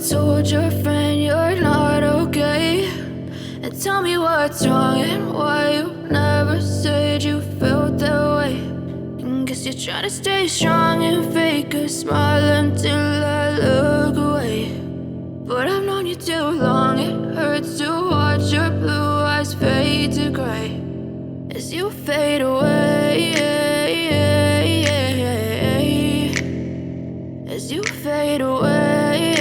told your friend you're not okay, and tell me what's wrong and why you never said you felt that way. And guess you're trying to stay strong and fake a smile until I look away. But I've known you too long, it hurts to watch your blue eyes fade to gray as you fade away, as you fade away.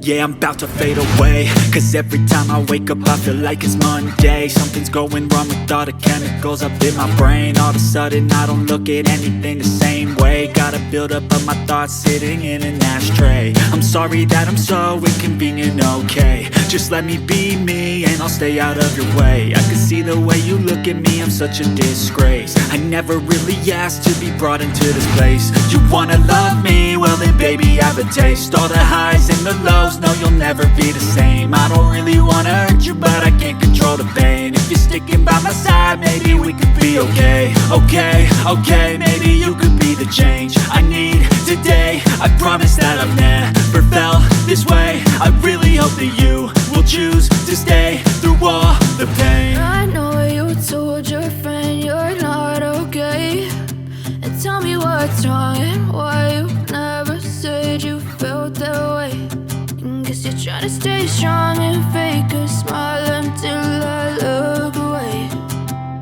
Yeah, I'm about to fade away, cause every time I wake up I feel like it's Monday. Something's going wrong with all the chemicals up in my brain. All of a sudden I don't look at anything the same way. Gotta build up of my thoughts sitting in an ashtray. I'm sorry that I'm so inconvenient, okay. Just let me be me and I'll stay out of your way. I can see the way you look at me, I'm such a disgrace. I never really asked to be brought into this place. You wanna love me? Well then baby I have a taste. All the highs and the lows, no you'll never be the same. I don't really wanna hurt you but I can't control the pain. If you're sticking by my side maybe we could be okay. Okay, maybe you could be the change I need today. I promise that I've never felt this way. I really hope that you will choose to stay through all the pain. I know you told your friend you're not okay, and tell me what's wrong and why you never said you felt that way. And guess you're trying to stay strong and fake a smile until I look away.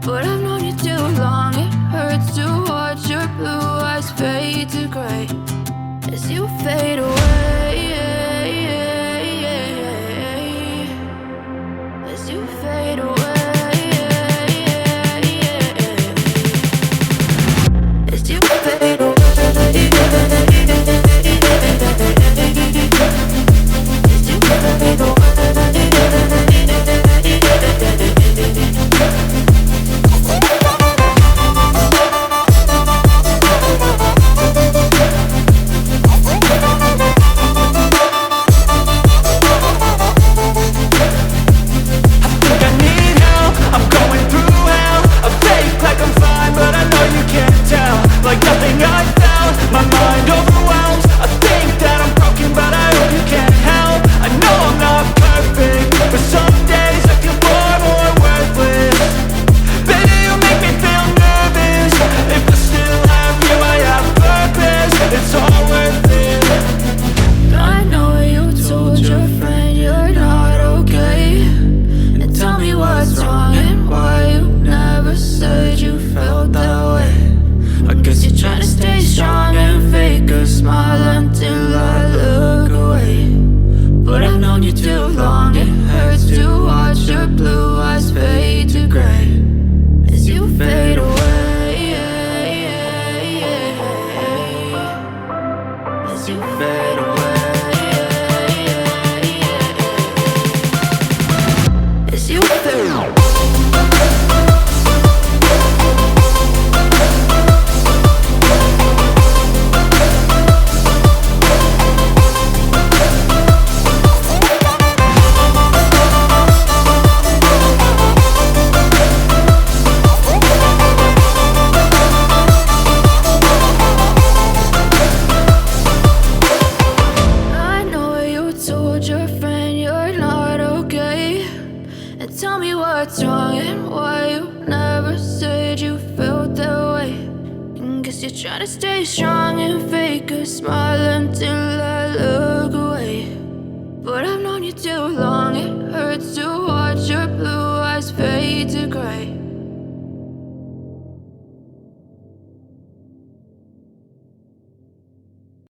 But I've known you too long, it hurts to watch your blue eyes fade to gray as you fade away, as you fade away, as you fade away. Like nothing I felt, my mind overwhelms. I think that I'm broken, but I hope you can't help. I know I'm not perfect, but some days I feel far more worthless. Baby, you make me feel nervous. If I still have you, I have purpose. It's all worth it. I know you told your friend you're not okay, and tell me what's wrong and why you never said you felt that way. I guess you're trying to stay strong and fake a smile until I look away. But I've known you too long, it hurts to watch your blue eyes fade to gray as you fade away, as you fade away, as you fade away. Your friend you're not okay, and tell me what's wrong and why you never said you felt that way. And guess you're trying to stay strong and fake a smile until I look